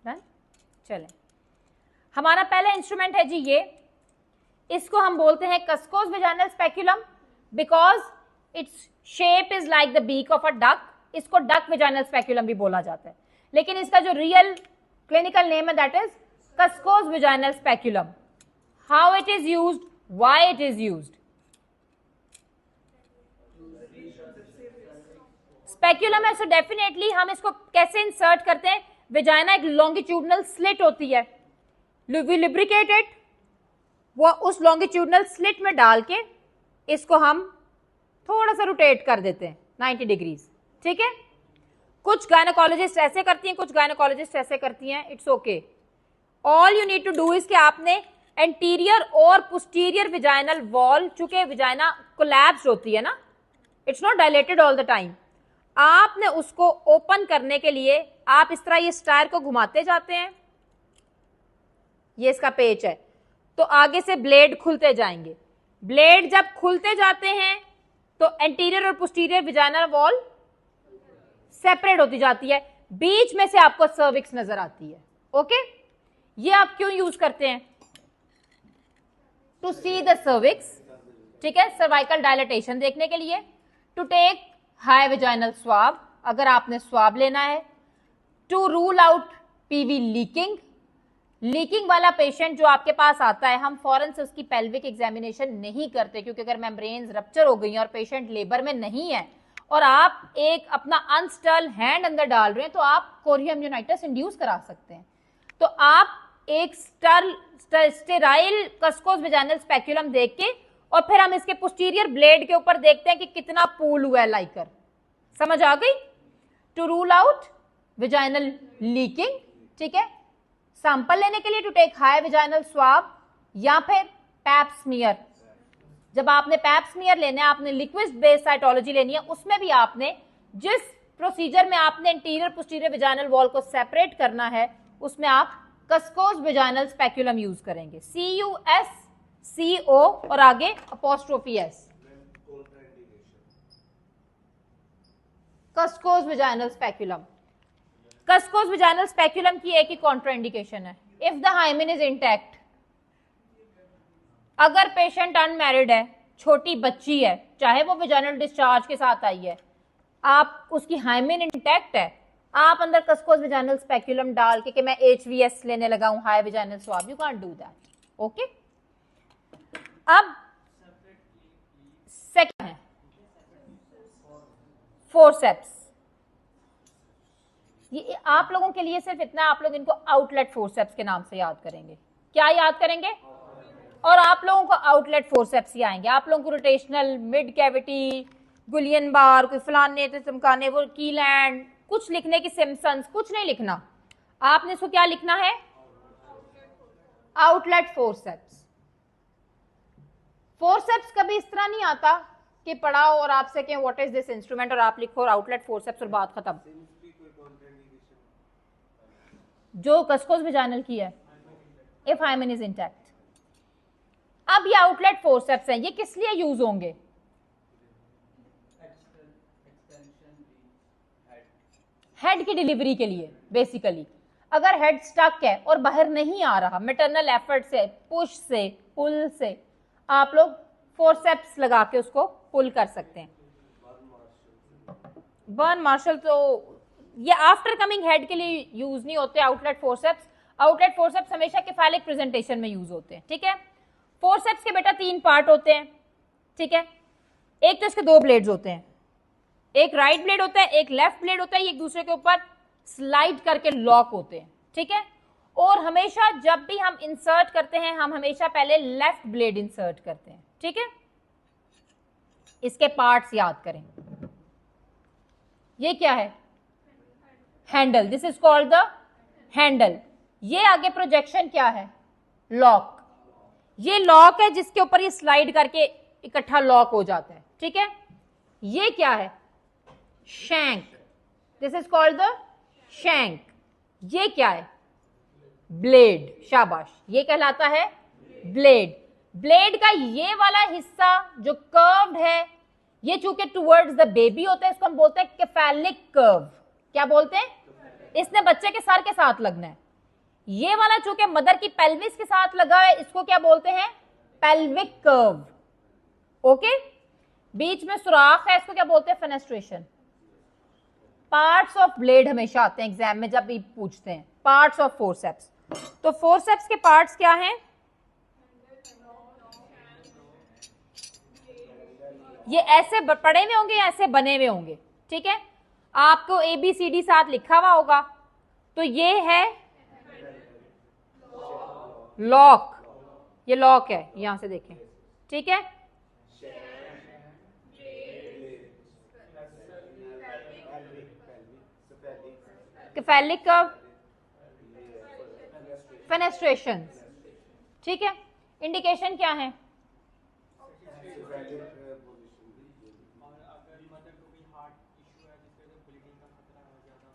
Done. चलें, हमारा पहला इंस्ट्रूमेंट है जी ये, इसको हम बोलते हैं Cusco's vaginal speculum because it's shape is like the beak of a duck. इसको डक वेजाइनल स्पेक्यूलम भी बोला जाता है, लेकिन इसका जो रियल क्लिनिकल नेम है that is Cusco's vaginal speculum. How it is used, why it is used. Speculum है, सो डेफिनेटली हम इसको कैसे इंसर्ट करते हैं। वेजाइना एक लॉन्गिट्यूडनल स्लिट होती है, वी लुब्रिकेट इट, वो उस लॉन्गिट्यूडनल स्लिट में डाल के इसको हम थोड़ा सा रोटेट कर देते हैं 90 डिग्रीज, ठीक है। कुछ गायनेकोलॉजिस्ट ऐसे करती हैं, कुछ गायनेकोलॉजिस्ट ऐसे करती हैं, it's okay. All you need to do is कि आपने एंटीरियर और पोस्टीरियर विजाइनल वॉल, चूंकि विजाइना कोलैप्स्ड होती है ना, it's not dilated all the time, आपने उसको ओपन करने के लिए आप इस तरह ये स्टायर को घुमाते जाते हैं, ये इसका पेच है, तो आगे से ब्लेड खुलते जाएंगे। ब्लेड जब खुलते जाते हैं तो एंटीरियर और पोस्टीरियर विजाइनल वॉल सेपरेट होती जाती है, बीच में से आपको सर्विक्स नजर आती है। ओके, ये आप क्यों यूज करते हैं? टू सी द सर्विक्स, ठीक है, सर्वाइकल डायलेटेशन देखने के लिए। To take high vaginal swab, अगर आपने स्वाब लेना है। To rule out PV leaking, leaking वाला पेशेंट जो आपके पास आता है, हम फौरन से उसकी पेल्विक एग्जामिनेशन नहीं करते, क्योंकि अगर मेम्ब्रेन्स रप्चर हो गई हैं और पेशेंट लेबर में नहीं है और आप एक अपना अनस्टर्ल हैंड अंदर डाल रहे हैं, तो आप कोरियम यूनाइटिस इंड्यूस करा सकते हैं। तो आप एक स्टेराइल कस्कोस वेजाइनल स्पेक्यूलम देख के और फिर हम इसके पोस्टीरियर ब्लेड के ऊपर देखते हैं कि कितना पूल हुआ है लाइकर। समझ आ गई? To rule out vaginal leaking, ठीक है। सैंपल लेने के लिए to take high vaginal swab या फिर पैप स्मीयर। जब आपने पैप स्मीयर लेना है, आपने लिक्विड बेस्ड साइटोलॉजी लेनी है, उसमें भी आपने जिस प्रोसीजर में आपने इंटीरियर पोस्टीरियर वेजाइनल वॉल को सेपरेट करना है, उसमें आप कस्कोस वेजाइनल स्पेक्यूलम यूज करेंगे, CUSCO और आगे apostrophe S। कस्कोस vaginal speculum, कस्कोस vaginal speculum की एक ही कॉन्ट्राइंडिकेशन है, if the hymen is intact. अगर पेशेंट अनमैरिड है, छोटी बच्ची है, चाहे वो वेजाइनल डिस्चार्ज के साथ आई है, आप उसकी हाइमेन इंटैक्ट है, आप अंदर कस्कोस वेजाइनल स्पेक्यूलम डाल के कि मैं HVS लेने लगा हूं, high vaginal swab, you can't do that. Okay, अब सेकंड है फोर्सेप्स। ये आप लोगों के लिए सिर्फ इतना, आप लोग इनको आउटलेट फोर्सेप्स के नाम से याद करेंगे। क्या याद करेंगे? और आप लोगों को आउटलेट फोर्सेप्स ही आएंगे। आप लोगों को रोटेशनल, मिड कैविटी, गुलियन बार, कोई फलाने चमकाने, वो कीलैंड, कुछ लिखने की सिम्पसन्स, कुछ नहीं लिखना। आपने इसको क्या लिखना है? Outlet forceps. फोर्सेप्स कभी इस तरह नहीं आता कि पढ़ाओ और आपसे कहें व्हाट इज दिस इंस्ट्रूमेंट और आप लिखो और आउटलेट फोर्सेप्स और बात खत्म। जो कस्कोस वेजाइनल की है, इफ हाइमेन इज इंटैक्ट। अब ये आउटलेट फोर्सेप्स हैं, ये किस लिए यूज होंगे? हेड की डिलीवरी के लिए बेसिकली। अगर हेड स्टक है और बाहर नहीं आ रहा, मैटरनल एफर्ट से, पुश से, पुल से, आप लोग फोर्सेप्स लगा के उसको पुल कर सकते हैं। बर्न मार्शल तो ये आफ्टर कमिंग हेड के लिए यूज नहीं होते आउटलेट फोर्सेप्स। आउटलेट फोर्सेप्स हमेशा केफालिक प्रेजेंटेशन में यूज होते हैं, ठीक है। फोर्सेप्स के बेटा 3 पार्ट होते हैं, ठीक है। एक तो इसके 2 ब्लेड्स होते हैं, एक राइट ब्लेड होता है, एक लेफ्ट ब्लेड होता है, ये एक दूसरे के ऊपर स्लाइड करके लॉक होते हैं, ठीक है। और हमेशा जब भी हम इंसर्ट करते हैं, हम हमेशा पहले लेफ्ट ब्लेड इंसर्ट करते हैं, ठीक है। इसके पार्ट्स याद करें। ये क्या है? Handle, this is called the handle. ये आगे प्रोजेक्शन क्या है? लॉक। ये लॉक है जिसके ऊपर ये स्लाइड करके इकट्ठा लॉक हो जाता है, ठीक है। ये क्या है? Shank, this is called the shank. ये क्या है? ब्लेड, शाबाश, ये कहलाता है ब्लेड। ब्लेड का ये वाला हिस्सा जो कर्व्ड है, ये चूंकि टुवर्ड्स द बेबी होता है, इसको हम बोलते हैं केफेलिक कर्व। क्या बोलते हैं? इसने बच्चे के सर के साथ लगना है, ये वाला चूंकि मदर की पेल्विस के साथ लगा है, इसको क्या बोलते हैं? Pelvic curve. ओके, बीच में सुराख है, इसको क्या बोलते हैं? फेनेस्ट्रेशन। पार्ट्स ऑफ ब्लेड हमेशा आते हैं एग्जाम में जब भी पूछते हैं, पार्ट्स ऑफ फोर्सेप्स। तो फोर्सेप्स के पार्ट्स क्या हैं? ये ऐसे पड़े हुए होंगे या ऐसे बने हुए होंगे, ठीक है? आपको ABCD साथ लिखा हुआ होगा। तो ये है लॉक, ये लॉक है, यहां से देखें, ठीक है? केफेलिक कर्व, फेनेस्ट्रेशन, ठीक है? इंडिकेशन क्या है?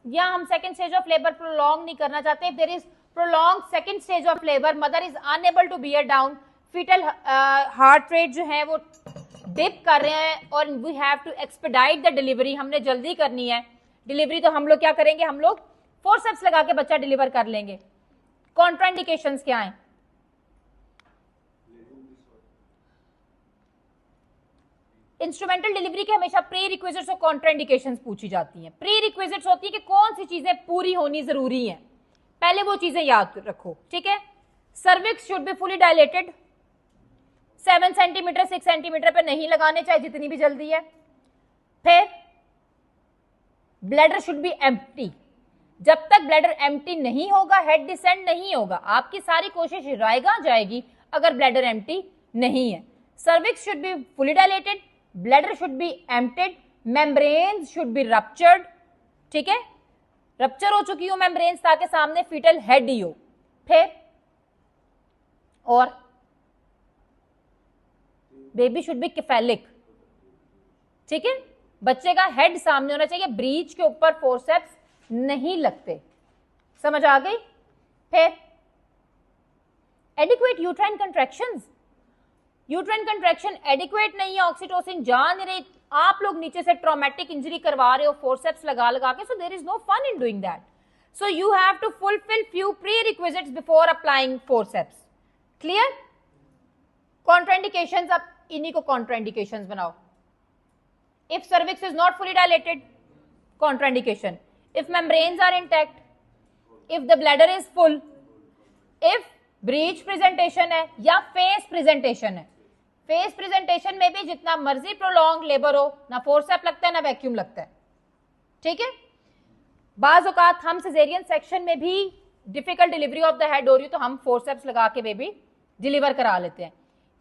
या हम second stage of labour prolong नहीं करना चाहते। If there is prolong second stage of labour, mother is unable to bear down, fetal heart rate जो है वो डिप कर रहे हैं और we have to expedite the delivery, हमने जल्दी करनी है डिलीवरी, तो हम लोग क्या करेंगे? हम लोग फोर्सेप्स लगा के बच्चा डिलीवर कर लेंगे। कॉन्ट्राइंडिकेशंस क्या हैं? इंस्ट्रूमेंटल डिलीवरी के हमेशा प्री रिक्विजिट्स और कॉन्ट्राइंडिकेशंस पूछी जाती हैं। प्री रिक्विजिट्स होती है कि कौन सी चीजें पूरी होनी जरूरी हैं, पहले वो चीजें याद रखो, ठीक है? Cervix should be fully dilated, 7 centimetre 6 centimetre पे नहीं लगाने, चाहे जितनी भी जल्दी है। फिर ब्लैडर शुड बी एम्प्टी, जब तक ब्लैडर एम्प्टी नहीं होगा हेड डिसेंड नहीं होगा। आपकी सारी कोशिश रायगा जाएगी अगर ब्लैडर एम्प्टी नहीं है। Cervix should be fully dilated, bladder should be emptied, membranes should be ruptured, ठीक है? रप्चर हो चुकी हो मेम्ब्रेन्स ताकि सामने फीटल हेड ही हो। फिर और बेबी शुड बी केफेलिक, ठीक है? बच्चे का हेड सामने होना चाहिए, ब्रीच के ऊपर फोर्सेप्स नहीं लगते। समझ आ गई? फिर adequate uterine contractions, uterine contraction adequate नहीं है, ऑक्सीटोसिन जा नहीं रही, आप लोग नीचे से ट्रॉमेटिक इंजरी करवा रहे हो फोर्सेप्स लगा लगा के, so there is no fun in doing that. So you have to fulfil few prerequisites before applying forceps. Clear? Contraindications, अब इन्हीं को कॉन्ट्राइंडिकेशंस बनाओ। If cervix is not fully dilated, contraindication. If membranes are intact, if the bladder is full, if breech presentation है या face presentation है। Face presentation में भी जितना मर्जी प्रोलॉन्ग लेबर हो, ना फोर्सेप लगता है ना वैक्यूम लगता है, ठीक है? बाज औकात हम सिजेरियन सेक्शन में भी difficult delivery of the head हो रही हो तो हम फोर्सेप्स लगा के बेबी डिलीवर करा लेते हैं।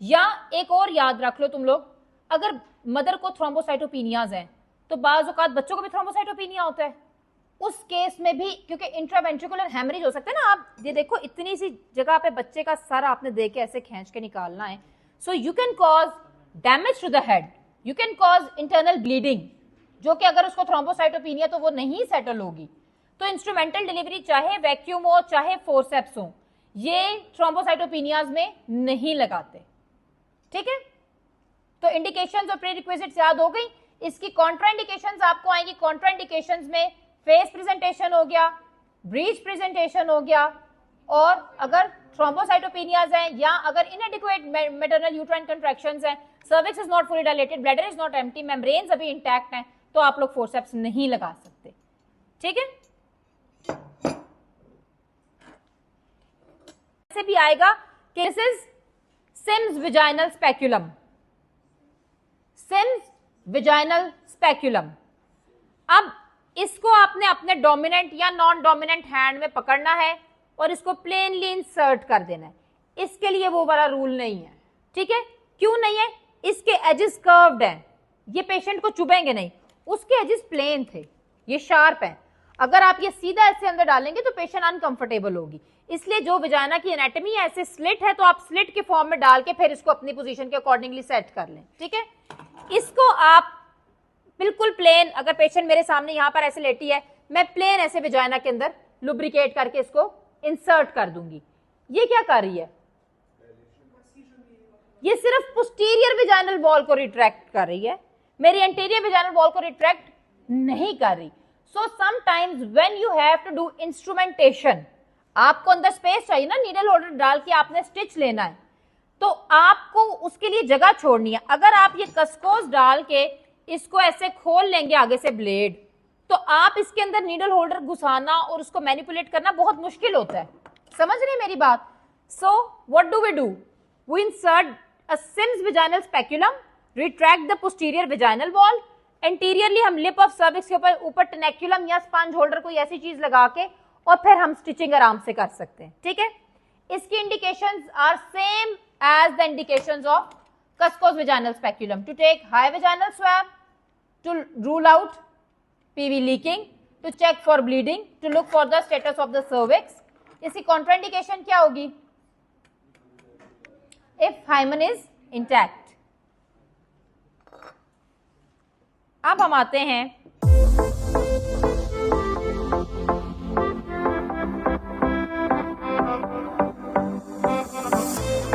या एक और याद रख लो तुम लोग, अगर मदर को थ्रोम्बोसाइटोपिनियाज हैं तो बाज औकात बच्चों को भी थ्रोम्बोसाइटोपिनिया होता है, उस केस में भी क्योंकि इंट्रावेंट्रिकुलर हेमरेज हो सकता है ना। आप ये देखो इतनी सी जगह पे बच्चे का सर आपने दे के ऐसे खींच के निकालना है, so you can cause damage to the head, you can cause internal bleeding, जो कि अगर उसको थ्रोम्बोसाइटोपिनिया तो वो नहीं सेटल होगी। तो इंस्ट्रूमेंटल डिलीवरी चाहे वैक्यूम हो चाहे फोर्सेप्स हो, ये थ्रोम्बोसाइटोपिनियाज में नहीं लगाते, ठीक है? तो इंडिकेशंस और प्री रिक्विजिट्स याद हो गई। इसकी कॉन्ट्राइंडिकेशंस आपको आएंगी। कॉन्ट्राइंडिकेशंस में फेस प्रेजेंटेशन हो गया, ब्रीच प्रेजेंटेशन हो गया, और अगर थ्रोम्बोसाइटोपिनियाज हैं या अगर इनएडिक्वेट मैटरनल यूट्राइन कंट्रैक्शंस हैं, cervix is not fully dilated, bladder is not empty, membranes अभी इंटैक्ट हैं, तो आप लोग फोर्सेप्स नहीं लगा सकते, ठीक है? से भी आएगा कि this is Sims vaginal speculum, Sims vaginal speculum. अब इसको आपने अपने डोमिनेंट या नॉन डोमिनेंट हैंड में पकड़ना है और इसको प्लेनली इंसर्ट कर देना है। इसके लिए वो वाला रूल नहीं है, ठीक है? क्यों नहीं है? इसके एजेस कर्व्ड हैं, ये पेशेंट को चुभेंगे नहीं, उसके एजेस प्लेन थे, ये शार्प हैं। अगर आप ये सीधा ऐसे अंदर डालेंगे तो पेशेंट अनकंफर्टेबल होगी, इसलिए जो विजाइना की एनाटॉमी है ऐसे स्लिट है, तो आप स्लिट के फॉर्म में डाल के फिर इसको अपनी पोजीशन के अकॉर्डिंगली सेट कर लें, ठीक है? इसको आप बिल्कुल प्लेन, अगर पेशेंट मेरे सामने यहां पर ऐसे लेटी है, मैं प्लेन ऐसे विजाइना के अंदर लुब्रिकेट करके इसको इंसर्ट कर दूंगी। ये क्या कर रही है? ये सिर्फ पोस्टीरियर विजाइनल वॉल को रिट्रैक्ट कर रही है, मेरी एंटीरियर विजाइनल वॉल को रिट्रैक्ट नहीं कर रही। So sometimes when you have to do instrumentation, आपको अंदर स्पेस चाहिए ना, नीडल होल्डर डाल के आपने स्टिच लेना है, तो आपको उसके लिए जगह छोड़नी है। अगर आप ये कस्कोस डाल के इसको ऐसे खोल लेंगे आगे से ब्लेड, तो आप इसके अंदर नीडल होल्डर घुसाना और उसको मैनिपुलेट करना बहुत मुश्किल होता है। समझ रहे मेरी बात? So what do we do? We insert a Sims vaginal speculum, retract the posterior vaginal wall, anteriorly हम लिप ऑफ सर्विक्स के ऊपर टेनेक्युलम या स्पंज होल्डर कोई ऐसी चीज लगा के और फिर हम स्टिचिंग आराम से कर सकते हैं। ठीक है, इसकी indications are same as the indications of Cusco's vaginal speculum, to take high vaginal swab, to rule out PV leaking, to check for bleeding, to look for the status of the cervix. इसकी contraindication क्या होगी? If hymen is intact. अब हम आते हैं